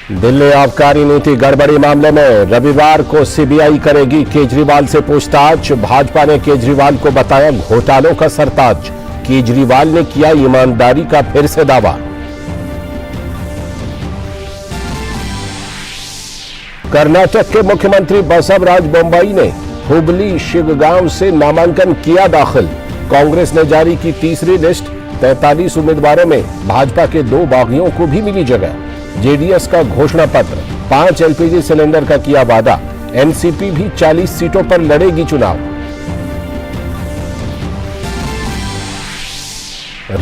दिल्ली आबकारी नीति गड़बड़ी मामले में रविवार को सीबीआई करेगी केजरीवाल से पूछताछ। भाजपा ने केजरीवाल को बताया घोटालों का सरताज। केजरीवाल ने किया ईमानदारी का फिर से दावा। कर्नाटक के मुख्यमंत्री बसवराज बोम्मई ने हुबली शिवगांव से नामांकन किया दाखिल। कांग्रेस ने जारी की तीसरी लिस्ट। 43 उम्मीदवारों में भाजपा के 2 बागियों को भी मिली जगह। जेडीएस का घोषणा पत्र। 5 एलपीजी सिलेंडर का किया वादा। एनसीपी भी 40 सीटों पर लड़ेगी चुनाव।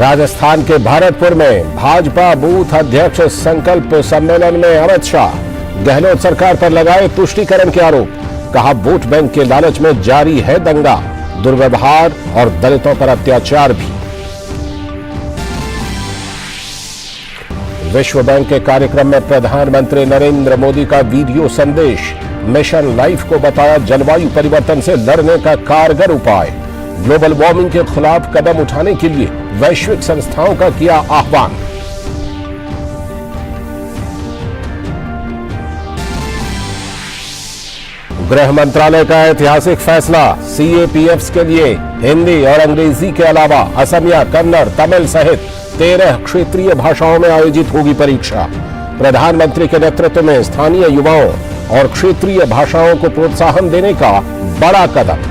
राजस्थान के भरतपुर में भाजपा बूथ अध्यक्ष संकल्प सम्मेलन में अमित शाह। गहलोत सरकार पर लगाए तुष्टीकरण के आरोप। कहा वोट बैंक के लालच में जारी है दंगा, दुर्व्यवहार और दलितों पर अत्याचार भी। विश्व बैंक के कार्यक्रम में प्रधानमंत्री नरेंद्र मोदी का वीडियो संदेश। मिशन लाइफ को बताया जलवायु परिवर्तन से लड़ने का कारगर उपाय। ग्लोबल वार्मिंग के खिलाफ कदम उठाने के लिए वैश्विक संस्थाओं का किया आह्वान। गृह मंत्रालय का ऐतिहासिक फैसला। सीएपीएफ के लिए हिंदी और अंग्रेजी के अलावा असमिया, कन्नड़, तमिल सहित 13 क्षेत्रीय भाषाओं में आयोजित होगी परीक्षा। प्रधानमंत्री के नेतृत्व में स्थानीय युवाओं और क्षेत्रीय भाषाओं को प्रोत्साहन देने का बड़ा कदम।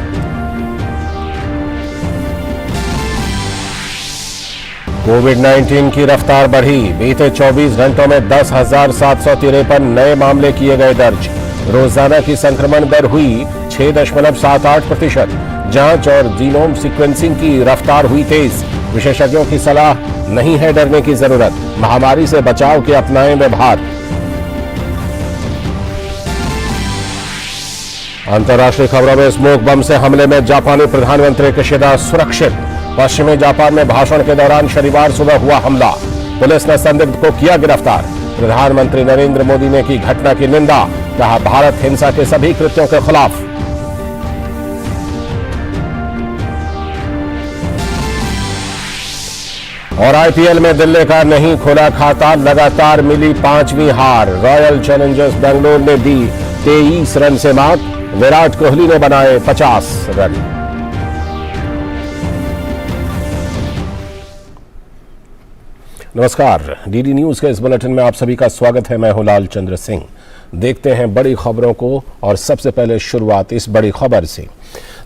कोविड-19 की रफ्तार बढ़ी। बीते 24 घंटों में 10,753 नए मामले किए गए दर्ज। रोजाना की संक्रमण दर हुई 6.78%। जांच और जीनोम सीक्वेंसिंग की रफ्तार हुई तेज। विशेषज्ञों की सलाह, नहीं है डरने की जरूरत। महामारी से बचाव के अपनाएं व्यवहार। अंतर्राष्ट्रीय खबरों में स्मोक बम से हमले में जापानी प्रधानमंत्री किशिदा सुरक्षित। पश्चिमी जापान में भाषण के दौरान शनिवार सुबह हुआ हमला। पुलिस ने संदिग्ध को किया गिरफ्तार। प्रधानमंत्री नरेंद्र मोदी ने की घटना की निंदा। कहा भारत हिंसा के सभी कृत्यों के खिलाफ। और आईपीएल में दिल्ली का नहीं खोला खाता। लगातार मिली 5वीं हार। रॉयल चैलेंजर्स बेंगलोर ने दी 23 रन से मात। विराट कोहली ने बनाए 50 रन। नमस्कार, डीडी न्यूज के इस बुलेटिन में आप सभी का स्वागत है। मैं हूं लाल चंद्र सिंह। देखते हैं बड़ी खबरों को और सबसे पहले शुरुआत इस बड़ी खबर से।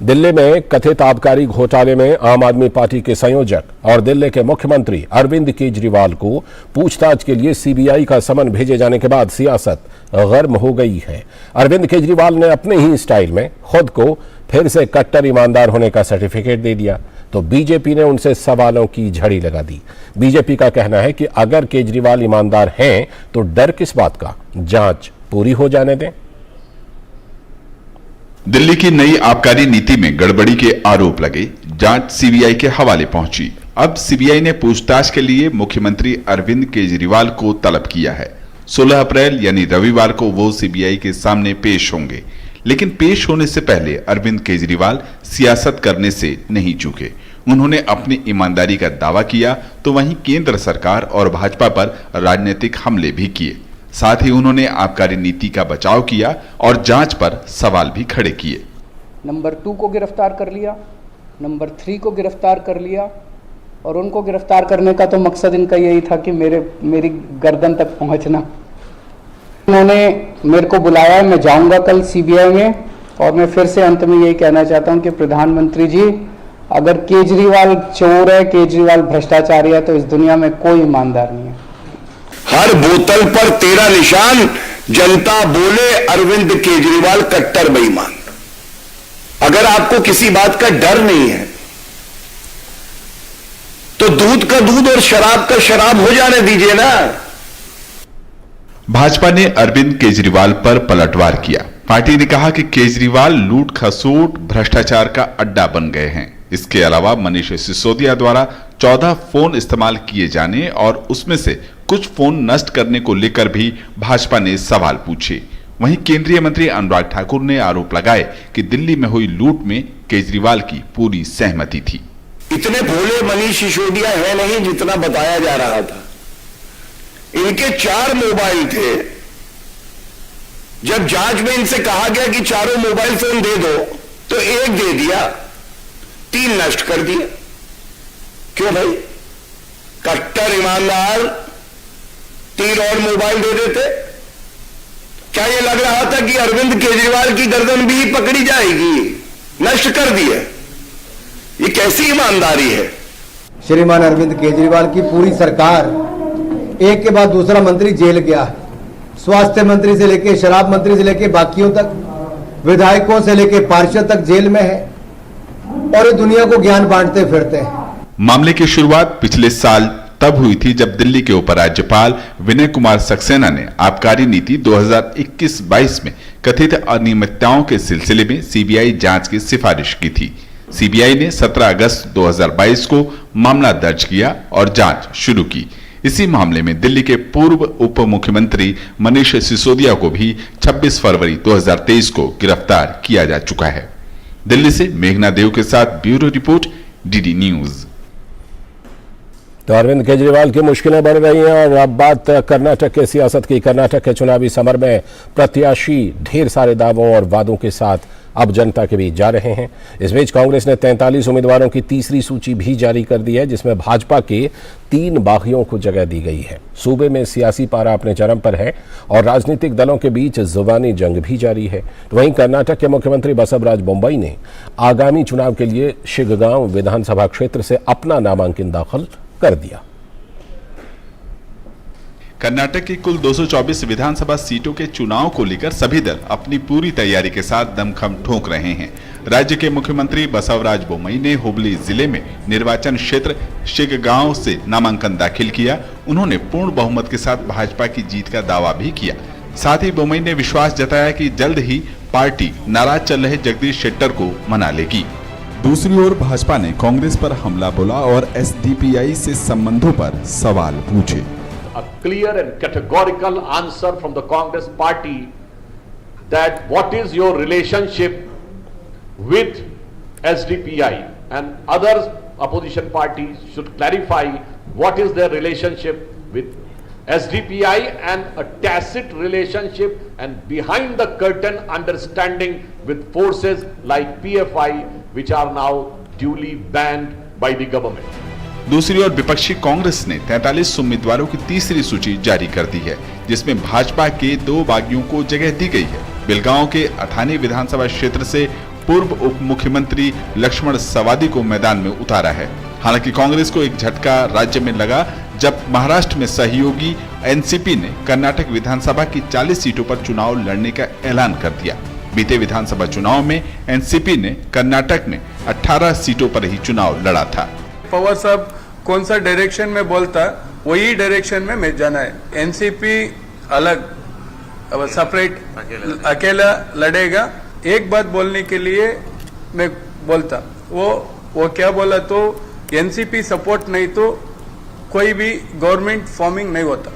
दिल्ली में कथित आबकारी घोटाले में आम आदमी पार्टी के संयोजक और दिल्ली के मुख्यमंत्री अरविंद केजरीवाल को पूछताछ के लिए सीबीआई का समन भेजे जाने के बाद सियासत गर्म हो गई है। अरविंद केजरीवाल ने अपने ही स्टाइल में खुद को फिर से कट्टर ईमानदार होने का सर्टिफिकेट दे दिया, तो बीजेपी ने उनसे सवालों की झड़ी लगा दी। बीजेपी का कहना है कि अगर केजरीवाल ईमानदार हैं तो डर किस बात का, जांच पूरी हो जाने दें। दिल्ली की नई आबकारी नीति में गड़बड़ी के आरोप लगे। जांच सीबीआई के हवाले पहुंची। अब सीबीआई ने पूछताछ के लिए मुख्यमंत्री अरविंद केजरीवाल को तलब किया है। 16 अप्रैल यानी रविवार को वो सीबीआई के सामने पेश होंगे। लेकिन पेश होने से पहले अरविंद केजरीवाल सियासत करने से नहीं चूके। उन्होंने अपनी ईमानदारी का दावा किया तो वहीं केंद्र सरकार और भाजपा पर राजनीतिक हमले भी किए। साथ ही उन्होंने आबकारी नीति का बचाव किया और जांच पर सवाल भी खड़े किए। नंबर 2 को गिरफ्तार कर लिया, नंबर 3 को गिरफ्तार कर लिया और उनको गिरफ्तार करने का तो मकसद इनका यही था कि मेरी गर्दन तक पहुंचना। उन्होंने मेरे को बुलाया, मैं जाऊंगा कल सीबीआई में। और मैं फिर से अंत में यही कहना चाहता हूं कि प्रधानमंत्री जी, अगर केजरीवाल चोर है, केजरीवाल भ्रष्टाचारी है, तो इस दुनिया में कोई ईमानदार नहीं है। हर बोतल पर 13 निशान। जनता बोले अरविंद केजरीवाल कट्टर बेईमान। अगर आपको किसी बात का डर नहीं है तो दूध का दूध और शराब का शराब हो जाने दीजिए ना। भाजपा ने अरविंद केजरीवाल पर पलटवार किया। पार्टी ने कहा कि केजरीवाल लूट खसोट भ्रष्टाचार का अड्डा बन गए हैं। इसके अलावा मनीष सिसोदिया द्वारा 14 फोन इस्तेमाल किए जाने और उसमें से कुछ फोन नष्ट करने को लेकर भी भाजपा ने सवाल पूछे। वहीं केंद्रीय मंत्री अनुराग ठाकुर ने आरोप लगाए कि दिल्ली में हुई लूट में केजरीवाल की पूरी सहमति थी। इतने भोले मनीष सिसोदिया है नहीं जितना बताया जा रहा था। इनके 4 मोबाइल थे जब जांच में इनसे कहा गया कि चारों मोबाइल फोन दे दो तो एक दे दिया, 3 नष्ट कर दिए। क्यों भाई? कट्टर ईमानदार 3 और मोबाइल दे देते। क्या ये लग रहा था कि अरविंद केजरीवाल की गर्दन भी पकड़ी जाएगी? नष्ट कर दिए। ये कैसी ईमानदारी है? श्रीमान अरविंद केजरीवाल की पूरी सरकार, एक के बाद दूसरा मंत्री जेल गया है। स्वास्थ्य मंत्री से लेके शराब मंत्री से लेके बाकियों तक, विधायकों से लेके पार्षद तक जेल में है और ये दुनिया को ज्ञान बांटते फिरते हैं। मामले की शुरुआत पिछले साल तब हुई थी जब दिल्ली के उपराज्यपाल विनय कुमार सक्सेना ने आबकारी नीति 2021-22 में कथित अनियमितताओं के सिलसिले में सीबीआई जांच की सिफारिश की थी। सीबीआई ने 17 अगस्त 2022 को मामला दर्ज किया और जांच शुरू की। इसी मामले में दिल्ली के पूर्व उप मुख्यमंत्री मनीष सिसोदिया को भी 26 फरवरी 2023 को गिरफ्तार किया जा चुका है। दिल्ली से मेघना देव के साथ ब्यूरो रिपोर्ट, डीडी न्यूज। तो अरविंद केजरीवाल की मुश्किलें बढ़ रही हैं और अब बात कर्नाटक के सियासत की। कर्नाटक के चुनावी समर में प्रत्याशी ढेर सारे दावों और वादों के साथ अब जनता के बीच जा रहे हैं। इस बीच कांग्रेस ने 43 उम्मीदवारों की तीसरी सूची भी जारी कर दी है, जिसमें भाजपा के 3 बागियों को जगह दी गई है। सूबे में सियासी पारा अपने चरम पर है और राजनीतिक दलों के बीच जुबानी जंग भी जारी है। तो वहीं कर्नाटक के मुख्यमंत्री बसवराज बोम्मई ने आगामी चुनाव के लिए शिग्गांव विधानसभा क्षेत्र से अपना नामांकन दाखिल कर दिया। कर्नाटक की कुल 224 विधानसभा सीटों के चुनाव को लेकर सभी दल अपनी पूरी तैयारी के साथ दमखम ठोक रहे हैं। राज्य के मुख्यमंत्री बसवराज बोम्मई ने हुबली जिले में निर्वाचन क्षेत्र शिग्गांव से नामांकन दाखिल किया। उन्होंने पूर्ण बहुमत के साथ भाजपा की जीत का दावा भी किया। साथ ही बोम्मई ने विश्वास जताया कि जल्द ही पार्टी नाराज चल रहे जगदीश शेट्टर को मना लेगी। दूसरी ओर भाजपा ने कांग्रेस पर हमला बोला और एसडीपीआई से संबंधों पर सवाल पूछे। A clear and categorical answer from the Congress party that what is your relationship with SDPI, and other opposition parties should clarify what is their relationship with SDPI, and a tacit relationship and behind the curtain understanding with forces like PFI which are now duly banned by the government. दूसरी ओर विपक्षी कांग्रेस ने 43 उम्मीदवारों की तीसरी सूची जारी कर दी है, जिसमें भाजपा के 2 बागियों को जगह दी गई है। बेलगांव के अथानी विधानसभा क्षेत्र से पूर्व उप मुख्यमंत्री लक्ष्मण सवादी को मैदान में उतारा है। हालांकि कांग्रेस को एक झटका राज्य में लगा जब महाराष्ट्र में सहयोगी एनसीपी ने कर्नाटक विधानसभा की 40 सीटों पर चुनाव लड़ने का ऐलान कर दिया। बीते विधानसभा चुनाव में एनसीपी ने कर्नाटक में 18 सीटों पर ही चुनाव लड़ा था। पवार साहब कौन सा डायरेक्शन में बोलता वही डायरेक्शन में मैं जाना है। एनसीपी अलग सेपरेट अकेला लड़ेगा। एक बात बोलने के लिए मैं बोलता, वो क्या बोला, तो एनसीपी सपोर्ट नहीं तो कोई भी गवर्नमेंट फॉर्मिंग नहीं होता।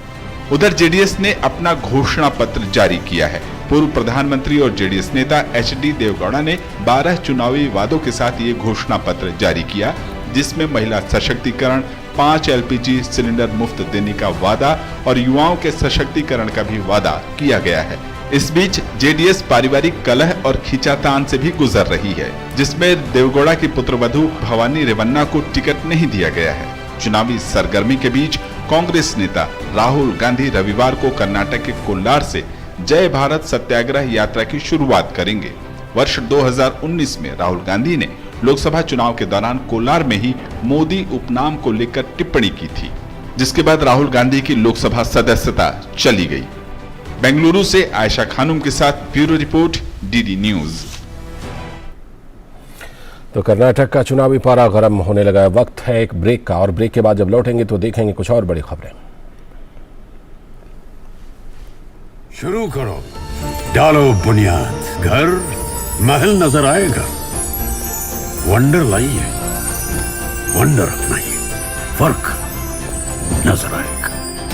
उधर जेडीएस ने अपना घोषणा पत्र जारी किया है। पूर्व प्रधानमंत्री और जेडीएस नेता एचडी देवगौड़ा ने 12 चुनावी वादों के साथ ये घोषणा पत्र जारी किया, जिसमें महिला सशक्तिकरण, 5 एलपीजी सिलेंडर मुफ्त देने का वादा और युवाओं के सशक्तिकरण का भी वादा किया गया है। इस बीच जेडीएस पारिवारिक कलह और खींचातान से भी गुजर रही है, जिसमें देवगौड़ा की पुत्रवधू भवानी रेवन्ना को टिकट नहीं दिया गया है। चुनावी सरगर्मी के बीच कांग्रेस नेता राहुल गांधी रविवार को कर्नाटक के कोल्लार से जय भारत सत्याग्रह यात्रा की शुरुआत करेंगे। वर्ष 2019 में राहुल गांधी ने लोकसभा चुनाव के दौरान कोलार में ही मोदी उपनाम को लेकर टिप्पणी की थी, जिसके बाद राहुल गांधी की लोकसभा सदस्यता चली गई। बेंगलुरु से आयशा खानुम के साथ ब्यूरो रिपोर्ट, डीडी न्यूज। तो कर्नाटक का चुनावी पारा गर्म होने लगा है। वक्त है एक ब्रेक का, और ब्रेक के बाद जब लौटेंगे तो देखेंगे कुछ और बड़ी खबरें। शुरू करो, डालो बुनियाद, घर महल नजर आएगा। वंडर लाइए, वंडर अपनाइए, फर्क नजर आएगा।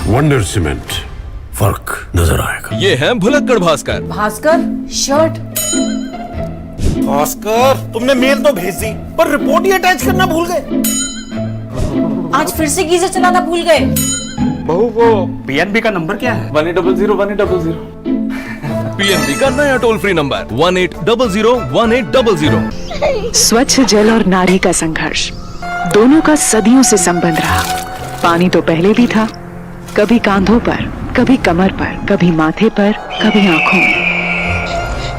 वंडर सीमेंट, फर्क नजर आएगा। ये है भुलक्कड़ भास्कर। भास्कर शर्ट। भास्कर, तुमने मेल तो भेज दी पर रिपोर्ट ही अटैच करना भूल गए। आज फिर से गीजर चलाना भूल गए। बहू, वो पीएनबी का नंबर क्या है? 1800 1800। पीएनबी का नया टोल फ्री नंबर 18001800। स्वच्छ जल और नारी का संघर्ष, दोनों का सदियों से संबंध रहा। पानी तो पहले भी था, कभी कांधों पर, कभी कमर पर, कभी माथे पर, कभी आंखों में।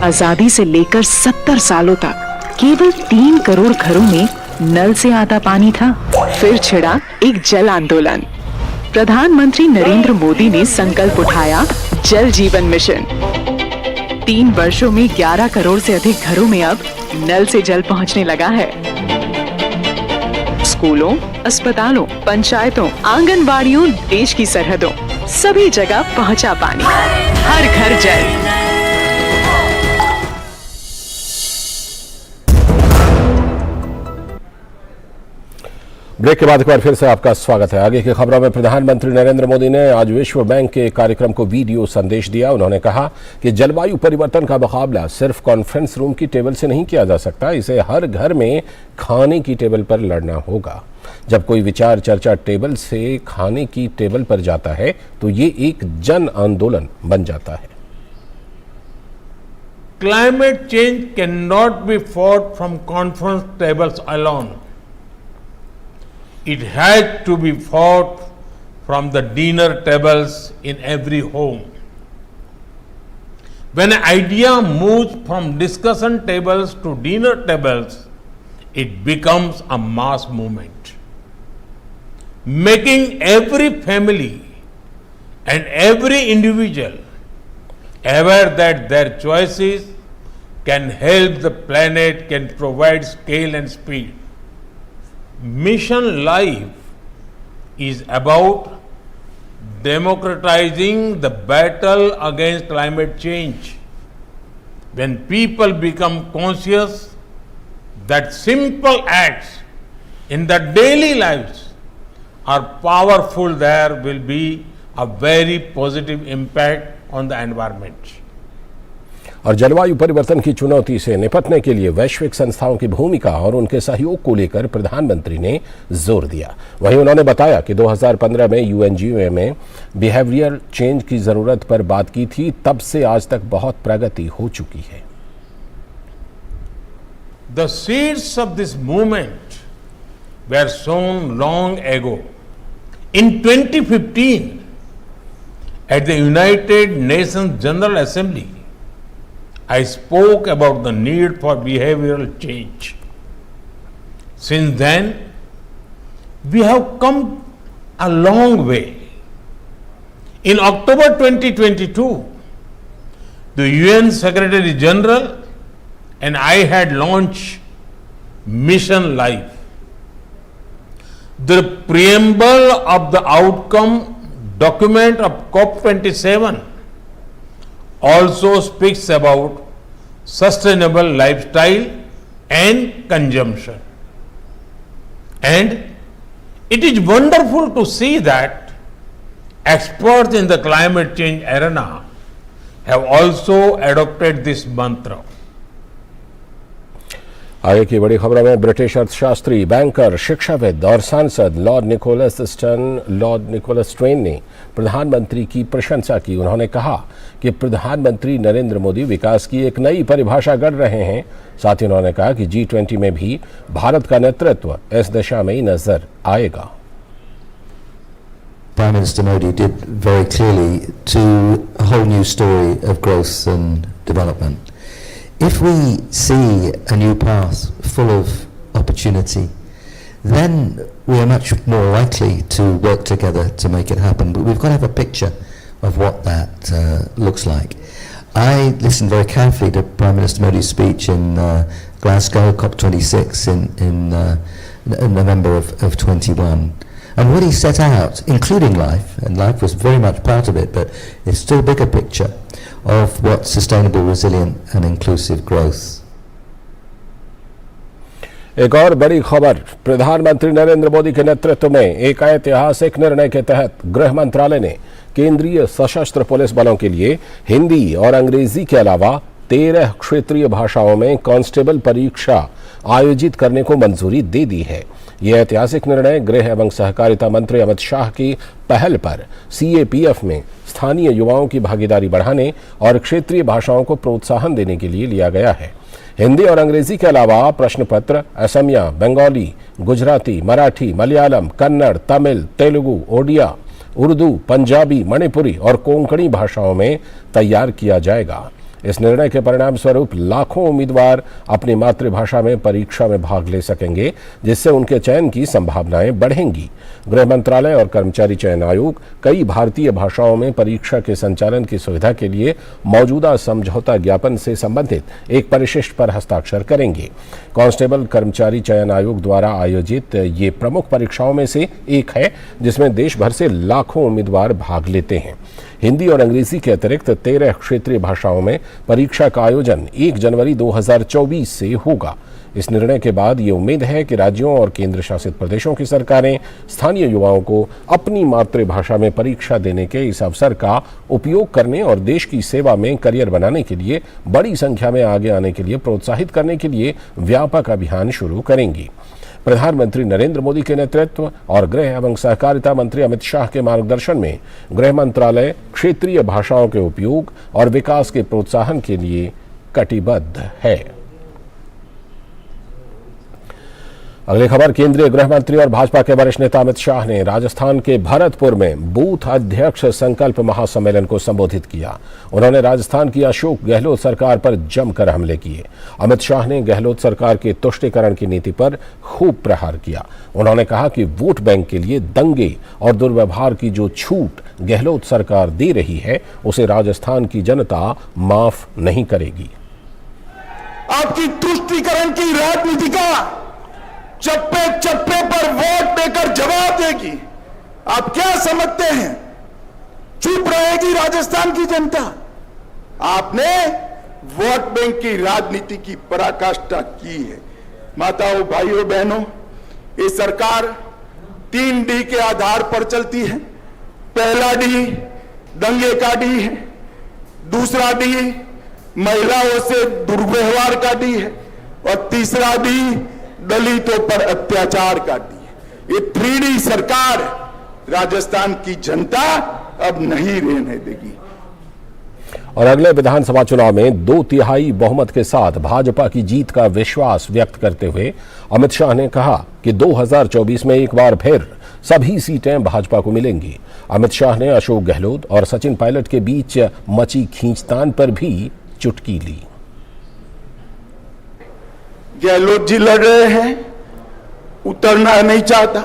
आजादी से लेकर 70 सालों तक केवल 3 करोड़ घरों में नल से आता पानी था। फिर छिड़ा एक जल आंदोलन। प्रधानमंत्री नरेंद्र मोदी ने संकल्प उठाया जल जीवन मिशन। 3 वर्षों में 11 करोड़ से अधिक घरों में अब नल से जल पहुंचने लगा है। स्कूलों, अस्पतालों, पंचायतों, आंगनबाड़ियों, देश की सरहदों, सभी जगह पहुंचा पानी। हर घर जल। ब्रेक के बाद एक बार फिर से आपका स्वागत है। आगे की खबरों में प्रधानमंत्री नरेंद्र मोदी ने आज विश्व बैंक के कार्यक्रम को वीडियो संदेश दिया। उन्होंने कहा कि जलवायु परिवर्तन का मुकाबला सिर्फ कॉन्फ्रेंस रूम की टेबल से नहीं किया जा सकता, इसे हर घर में खाने की टेबल पर लड़ना होगा। जब कोई विचार चर्चा टेबल से खाने की टेबल पर जाता है तो ये एक जन आंदोलन बन जाता है। Climate change cannot be fought from conference tables alone. It has to be fought from the dinner tables in every home. When an idea moves from discussion tables to dinner tables, it becomes a mass movement, making every family and every individual aware that their choices can help the planet, can provide scale and speed. Mission Life is about democratizing the battle against climate change. When people become conscious that simple acts in their daily lives are powerful, there will be a very positive impact on the environment. और जलवायु परिवर्तन की चुनौती से निपटने के लिए वैश्विक संस्थाओं की भूमिका और उनके सहयोग को लेकर प्रधानमंत्री ने जोर दिया। वहीं उन्होंने बताया कि 2015 में यूएनजीओ में बिहेवियरल चेंज की जरूरत पर बात की थी, तब से आज तक बहुत प्रगति हो चुकी है। The seeds of this movement were sown long ago. In 2015, at the United Nations General Assembly, I spoke about the need for behavioral change. Since then, we have come a long way. In October 2022, the UN Secretary General and I had launched Mission Life. The preamble of the outcome document of COP27 also speaks about sustainable lifestyle and consumption. And it is wonderful to see that experts in the climate change arena have also adopted this mantra. आगे की बड़ी खबरों में British अर्थशास्त्री, banker, शिक्षाविद और सांसद Lord Nicholas Twain ने प्रधानमंत्री की प्रशंसा की। उन्होंने कहा कि प्रधानमंत्री नरेंद्र मोदी विकास की एक नई परिभाषा गढ़ रहे हैं। साथ ही उन्होंने कहा कि G20 में भी भारत का नेतृत्व इस दिशा में ही नजर आएगा। Prime Minister Modi did very clearly to a whole new story of growth and development. If we see a new path full of opportunity, then we are much more likely to work together to make it happen. But we've got to have a picture of what that looks like. I listened very carefully to Prime Minister Modi's speech in Glasgow, COP26 in November of 21. And what he set out, including life, and life was very much part of it, but it's still a bigger picture of what sustainable, resilient and inclusive growth. एक और बड़ी खबर, प्रधानमंत्री नरेंद्र मोदी के नेतृत्व में एक ऐतिहासिक निर्णय के तहत गृह मंत्रालय ने केंद्रीय सशस्त्र पुलिस बलों के लिए हिंदी और अंग्रेजी के अलावा 13 क्षेत्रीय भाषाओं में कांस्टेबल परीक्षा आयोजित करने को मंजूरी दे दी है। ये ऐतिहासिक निर्णय गृह एवं सहकारिता मंत्री अमित शाह की पहल पर सीएपीएफ में स्थानीय युवाओं की भागीदारी बढ़ाने और क्षेत्रीय भाषाओं को प्रोत्साहन देने के लिए लिया गया है। हिंदी और अंग्रेजी के अलावा प्रश्न पत्र असमिया, बंगाली, गुजराती, मराठी, मलयालम, कन्नड़, तमिल, तेलुगु, ओडिया, उर्दू, पंजाबी, मणिपुरी और कोंकणी भाषाओं में तैयार किया जाएगा। इस निर्णय के परिणाम स्वरूप लाखों उम्मीदवार अपनी मातृभाषा में परीक्षा में भाग ले सकेंगे, जिससे उनके चयन की संभावनाएं बढ़ेंगी। गृह मंत्रालय और कर्मचारी चयन आयोग कई भारतीय भाषाओं में परीक्षा के संचालन की सुविधा के लिए मौजूदा समझौता ज्ञापन से संबंधित एक परिशिष्ट पर हस्ताक्षर करेंगे। कांस्टेबल कर्मचारी चयन आयोग द्वारा आयोजित ये प्रमुख परीक्षाओं में से एक है, जिसमें देश भर से लाखों उम्मीदवार भाग लेते हैं। हिंदी और अंग्रेजी के अतिरिक्त 13 क्षेत्रीय भाषाओं में परीक्षा का आयोजन 1 जनवरी 2024 से होगा। इस निर्णय के बाद ये उम्मीद है कि राज्यों और केंद्र शासित प्रदेशों की सरकारें स्थानीय युवाओं को अपनी मातृभाषा में परीक्षा देने के इस अवसर का उपयोग करने और देश की सेवा में करियर बनाने के लिए बड़ी संख्या में आगे आने के लिए प्रोत्साहित करने के लिए व्यापक अभियान शुरू करेंगी। प्रधानमंत्री नरेंद्र मोदी के नेतृत्व और गृह एवं सहकारिता मंत्री अमित शाह के मार्गदर्शन में गृह मंत्रालय क्षेत्रीय भाषाओं के उपयोग और विकास के प्रोत्साहन के लिए कटिबद्ध है। अगली खबर, केंद्रीय गृह मंत्री और भाजपा के वरिष्ठ नेता अमित शाह ने राजस्थान के भरतपुर में बूथ अध्यक्ष संकल्प महासम्मेलन को संबोधित किया। उन्होंने राजस्थान की अशोक गहलोत सरकार पर जमकर हमले किए। अमित शाह ने गहलोत सरकार के तुष्टीकरण की नीति पर खूब प्रहार किया। उन्होंने कहा कि वोट बैंक के लिए दंगे और दुर्व्यवहार की जो छूट गहलोत सरकार दे रही है, उसे राजस्थान की जनता माफ नहीं करेगी। आपकी तुष्टीकरण की राजनीति का चप्पे चप्पे पर वोट देकर जवाब देगी। आप क्या समझते हैं चुप रहेगी राजस्थान की जनता? आपने वोट बैंक की राजनीति की पराकाष्ठा की है। माताओं, भाइयों, बहनों, ये सरकार 3 डी के आधार पर चलती है। पहला डी दंगे का डी है, दूसरा डी महिलाओं से दुर्व्यवहार का डी है और तीसरा डी दलितों पर अत्याचार का डी है। ये 3D सरकार राजस्थान की जनता अब नहीं रहने देगी। और अगले विधानसभा चुनाव में 2/3 बहुमत के साथ भाजपा की जीत का विश्वास व्यक्त करते हुए अमित शाह ने कहा कि 2024 में एक बार फिर सभी सीटें भाजपा को मिलेंगी। अमित शाह ने अशोक गहलोत और सचिन पायलट के बीच मची खींचतान पर भी चुटकी ली। गहलोत जी लड़ रहे हैं, उतरना नहीं चाहता।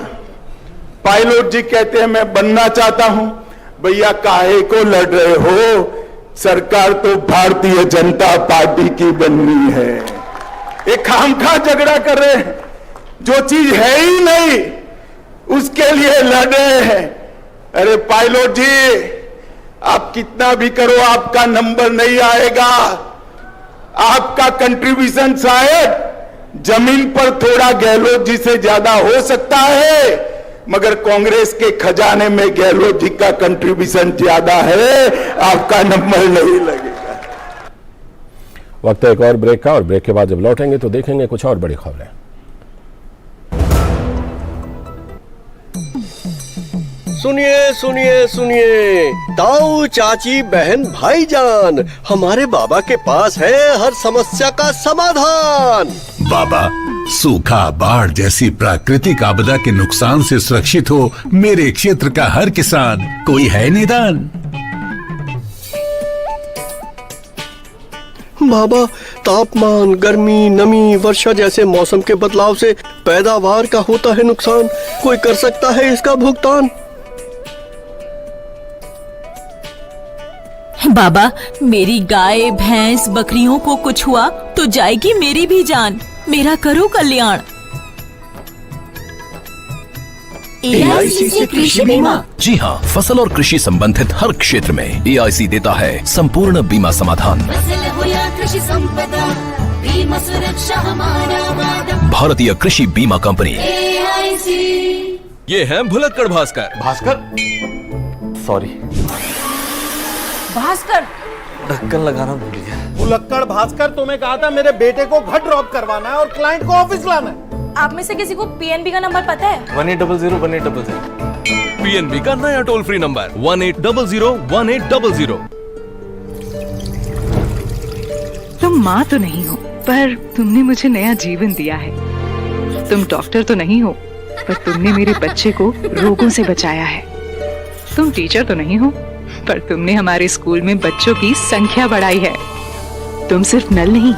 पायलट जी कहते हैं मैं बनना चाहता हूं। भैया काहे को लड़ रहे हो? सरकार तो भारतीय जनता पार्टी की बननी है। एक खामखा झगड़ा कर रहे हैं, जो चीज है ही नहीं उसके लिए लड़ रहे हैं। अरे पायलट जी, आप कितना भी करो आपका नंबर नहीं आएगा। आपका कंट्रीब्यूशन शायद जमीन पर थोड़ा गहलोत जी से ज्यादा हो सकता है, मगर कांग्रेस के खजाने में गहलोत जी का कंट्रीब्यूशन ज्यादा है। आपका नंबर नहीं लगेगा। वक्त है एक और ब्रेक का, और ब्रेक के बाद जब लौटेंगे तो देखेंगे कुछ और बड़ी खबरें। सुनिए सुनिए सुनिए, ताऊ चाची बहन भाईजान, हमारे बाबा के पास है हर समस्या का समाधान। बाबा, सूखा, बाढ़ जैसी प्राकृतिक आपदा के नुकसान से सुरक्षित हो मेरे क्षेत्र का हर किसान, कोई है निदान? बाबा, तापमान, गर्मी, नमी, वर्षा जैसे मौसम के बदलाव से पैदावार का होता है नुकसान, कोई कर सकता है इसका भुगतान? बाबा, मेरी गाय, भैंस, बकरियों को कुछ हुआ तो जाएगी मेरी भी जान। मेरा करो कल्याण। AIC से कृषि बीमा। जी हाँ, फसल और कृषि संबंधित हर क्षेत्र में AIC देता है संपूर्ण बीमा समाधान। फसल हो या कृषि संपदा, बीमा सुरक्षा हमारा वादा। भारतीय कृषि बीमा कंपनी AIC। ये है भुलक्कड़ भास्कर। सॉरी, भास्कर, ढक्कन लगाना भूल गया। भुलक्कड़ भास्कर, तुम्हें कहा था मेरे बेटे को घर ड्रॉप करवाना है और क्लाइंट को ऑफिस लाना है। आप में से किसी को पीएनबी का नंबर पता है? 1800 पीएनबी का नया टोल फ्री नंबर 1800 तुम माँ तो नहीं हो, पर तुमने मुझे नया जीवन दिया है। तुम डॉक्टर तो नहीं हो, पर तुमने मेरे बच्चे को रोगों से बचाया है। तुम टीचर तो नहीं हो, पर तुमने हमारे स्कूल में बच्चों की संख्या बढ़ाई है। तुम सिर्फ नल नहीं,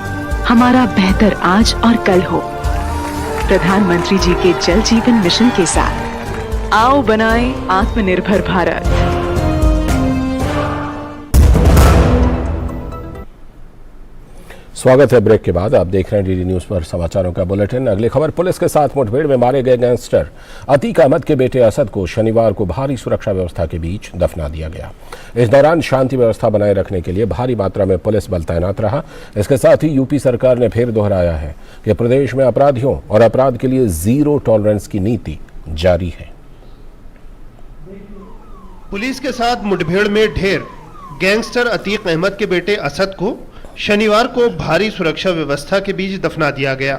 हमारा बेहतर आज और कल हो। प्रधानमंत्री जी के जल जीवन मिशन के साथ आओ बनाएं आत्मनिर्भर भारत। स्वागत है ब्रेक के बाद। आप देख रहे हैं डीडी न्यूज पर समाचारों का बुलेटिन। अगली खबर, पुलिस के साथ मुठभेड़ में मारे गए गैंगस्टर अतीक अहमद के बेटे असद को शनिवार को भारी सुरक्षा व्यवस्था के बीच दफना दिया गया। इस दौरान शांति व्यवस्था बनाए रखने के लिए भारी मात्रा में पुलिस बल तैनात रहा। इसके साथ ही यूपी सरकार ने फिर दोहराया है कि प्रदेश में अपराधियों और अपराध के लिए जीरो टॉलरेंस की नीति जारी है। पुलिस के साथ मुठभेड़ में ढेर गैंगस्टर अतीक अहमद के बेटे असद को शनिवार को भारी सुरक्षा व्यवस्था के बीच दफना दिया गया।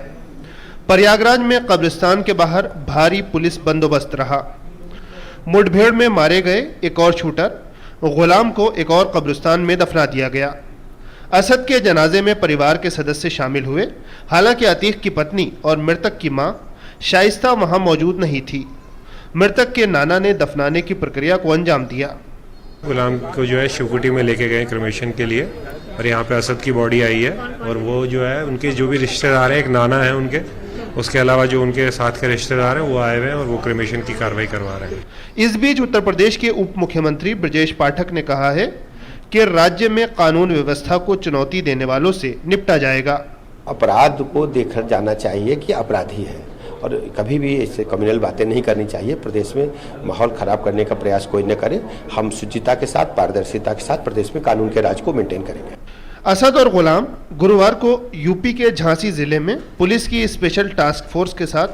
प्रयागराज में कब्रिस्तान के बाहर भारी पुलिस बंदोबस्त रहा। मुठभेड़ में मारे गए एक और शूटर गुलाम को एक और कब्रिस्तान में दफना दिया गया। असद के जनाजे में परिवार के सदस्य शामिल हुए। हालांकि अतीक की पत्नी और मृतक की मां शाइस्ता वहां मौजूद नहीं थी। मृतक के नाना ने दफनाने की प्रक्रिया को अंजाम दिया। गुलाम को जो है शिवकुटी में लेके गए क्रिमेशन के लिए, और यहाँ पे असद की बॉडी आई है। और वो जो है उनके जो भी रिश्तेदार हैं, एक नाना है उनके, उसके अलावा जो उनके साथ के रिश्तेदार हैं वो आए हुए हैं और वो क्रिमेशन की कार्रवाई करवा रहे हैं। इस बीच उत्तर प्रदेश के उप मुख्यमंत्री ब्रजेश पाठक ने कहा है कि राज्य में कानून व्यवस्था को चुनौती देने वालों से निपटा जाएगा। अपराध को देखा जाना चाहिए कि अपराधी है और कभी भी इससे कम्युनल बातें नहीं करनी चाहिए। प्रदेश में माहौल खराब करने का प्रयास कोई न करे। हम शुचिता के साथ, पारदर्शिता के साथ प्रदेश में कानून के राज को मेंटेन करेंगे। असद और गुलाम गुरुवार को यूपी के झांसी जिले में पुलिस की स्पेशल टास्क फोर्स के साथ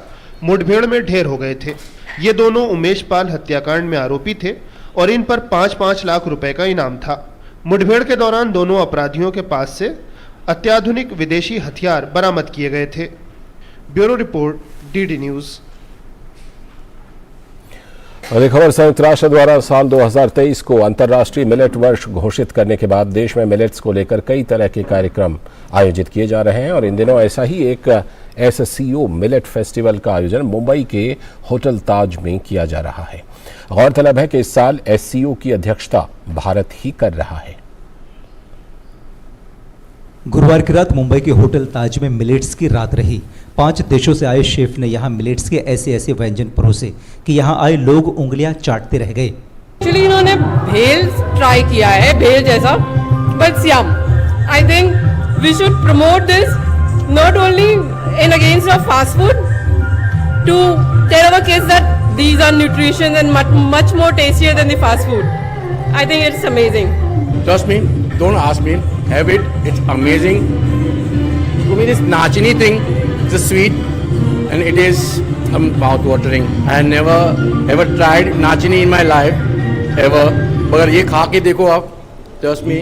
मुठभेड़ में ढेर हो गए थे। ये दोनों उमेश पाल हत्याकांड में आरोपी थे और इन पर 5-5 लाख रुपए का इनाम था। मुठभेड़ के दौरान दोनों अपराधियों के पास से अत्याधुनिक विदेशी हथियार बरामद किए गए थे। Bureau report, DD news. अगली खबर, संयुक्त राष्ट्र द्वारा साल 2023 को अंतर्राष्ट्रीय मिलेट वर्ष घोषित करने के बाद देश में मिलेट्स को लेकर कई तरह के कार्यक्रम आयोजित किए जा रहे हैं और इन दिनों ऐसा ही एक SCO मिलेट फेस्टिवल का आयोजन मुंबई के होटल ताज में किया जा रहा है। गौरतलब है कि इस साल SCO की अध्यक्षता भारत ही कर रहा है। गुरुवार की रात मुंबई के होटल ताज में मिलेट्स की रात रही। 5 देशों से आए शेफ ने यहाँ मिलेट्स के ऐसे व्यंजन परोसे कि यहाँ आए लोग उंगलियां चाटते रह गए। एक्चुअली इन्होंने भेल ट्राई किया है, भेल जैसा, but yum I think we should promote this not only in against of fast food to tell our kids that these are nutrition and much more tastier than the fast food. I think it's amazing. Trust me, don't ask me, have it, it's amazing. To me this nachini thing, it's a sweet and it is mouth-watering. I never ever tried nachini in my life, ever. मगर ये खा के देखो आप, trust me,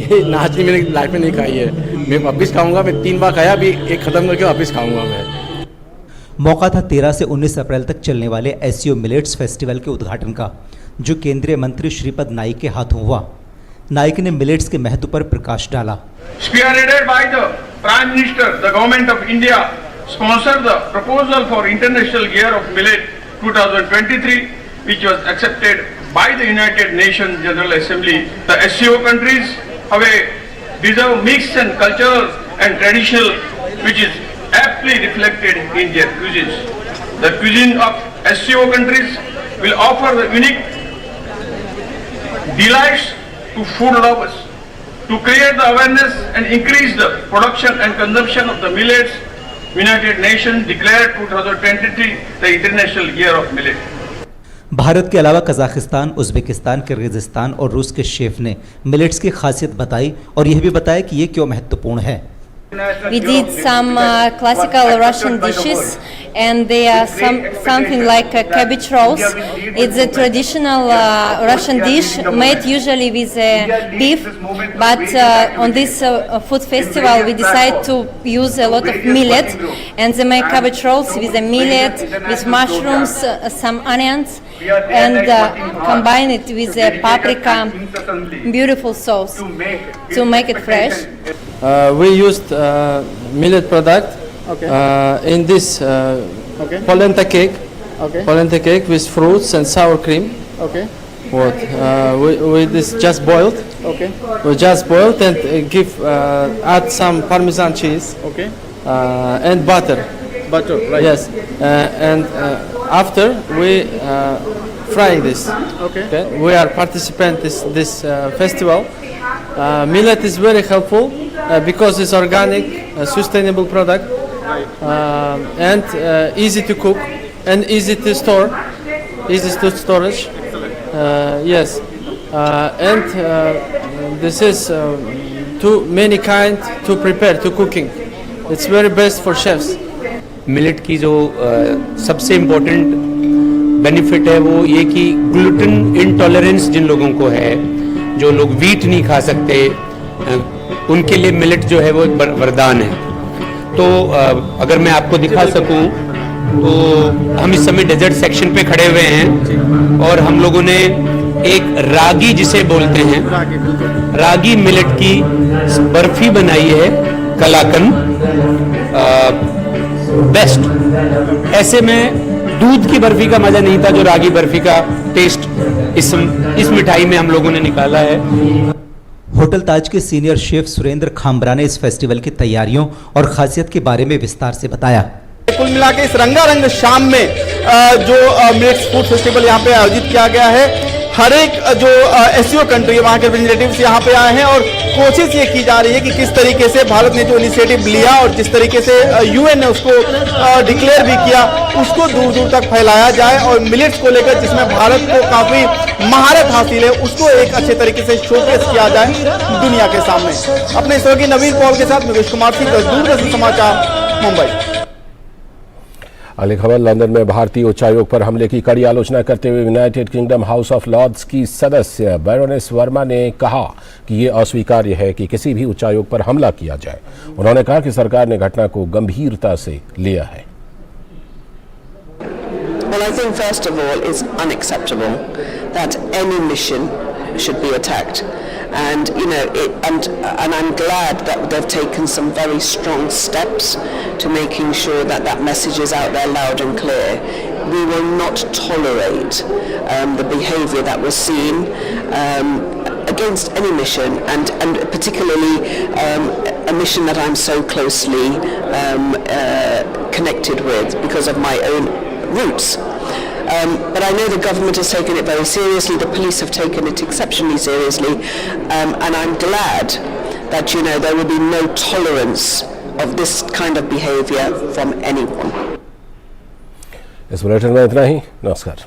ये nachini मैंने life में नहीं खाई है। मैं वापिस खाऊंगा, मैं 3 बार खाया, अभी एक खत्म करके वापिस खाऊंगा मैं। मौका था 13 से 19 अप्रैल तक चलने वाले SCO मिलेट्स फेस्टिवल के उद्घाटन का, जो केंद्रीय मंत्री श्रीपद नाइक के हाथों हुआ। नाइक ने मिलेट्स के महत्व पर प्रकाश डाला। Spearheaded by the Prime Minister, the Government of India sponsored the proposal for International Year of Millet 2023, which was accepted by the United Nations General Assembly. The SCO countries have a deserve mix and cultural and traditional, which is aptly reflected in their cuisines. The cuisine of SCO countries will offer the unique delights to food lovers. To create the awareness and increase the production and consumption of the millets, United Nations declared 2023 the International Year of Millet. Bharat के अलावा Kazakhstan, Uzbekistan, Kyrgyzstan और रूस के chef ने millets की खासियत बताई और यह भी बताया कि ये क्यों महत्वपूर्ण है। We did some classical Russian dishes, and they are something like cabbage rolls. It's a traditional Russian dish made usually with beef, but on this food festival we decided to use a lot of millet, and they make cabbage rolls with the millet, with mushrooms, some onions, and combine it with a paprika, beautiful sauce to make it fresh. We used millet product in this polenta cake. Polenta cake with fruits and sour cream. What we this just boiled. We just boiled and give add some Parmesan cheese. And butter. Butter, right? Yes, and after we frying this. We are participant this festival. Millet is very helpful because it's organic, sustainable product, and easy to cook and easy to store, easy to storage. Yes, and this is too many kind to prepare to cooking. It's very best for chefs. Millet की जो सबसे important benefit है वो ये कि gluten intolerance जिन लोगों को है, जो लोग वीट नहीं खा सकते, उनके लिए मिलेट जो है वो एक वरदान है। तो अगर मैं आपको दिखा सकूं तो हम इस समय डेजर्ट सेक्शन पे खड़े हुए हैं और हम लोगों ने एक रागी जिसे बोलते हैं, रागी मिलेट की बर्फी बनाई है, कलाकंद बेस्ट। ऐसे में दूध की बर्फी का मजा नहीं था जो रागी बर्फी का टेस्ट इस मिठाई में हम लोगों ने निकाला है। होटल ताज के सीनियर शेफ सुरेंद्र खामबरा ने इस फेस्टिवल की तैयारियों और खासियत के बारे में विस्तार से बताया। कुल मिला के इस रंगारंग शाम में जो मिलेट्स फूड फेस्टिवल यहाँ पे आयोजित किया गया है, हर एक जो एससीओ कंट्री वहाँ के रिप्रेजेंटेटिव्स यहाँ पे आए हैं और कोशिश ये की जा रही है कि किस तरीके से भारत ने जो इनिशिएटिव लिया और जिस तरीके से यूएन ने उसको डिक्लेयर भी किया, उसको दूर दूर तक फैलाया जाए और मिलेट्स को लेकर जिसमें भारत को काफ़ी महारत हासिल है उसको एक अच्छे तरीके से शोकेस किया जाए दुनिया के सामने। अपने सहयोगी नवीन पॉल के साथ मुकेश कुमार सिंह, दूरदर्शन समाचार, मुंबई। अगली खबर, लंदन में भारतीय उच्चायोग पर हमले की कड़ी आलोचना करते हुए United Kingdom House of Lords की सदस्य बैरोनेस वर्मा ने कहा कि ये अस्वीकार्य है कि किसी भी उच्चायोग पर हमला किया जाए। उन्होंने कहा कि सरकार ने घटना को गंभीरता से लिया है। Well, I think first of all it's unacceptable that any mission should be attacked, and and I'm glad that they've taken some very strong steps to making sure that that message is out there loud and clear. We will not tolerate the behaviour that was seen against any mission, and particularly a mission that I'm so closely connected with because of my own roots. But I know the government has taken it very seriously, the police have taken it exceptionally seriously, and I'm glad that there will be no tolerance of this kind of behaviour from anyone. इस bulletin में इतना ही। नमस्कार।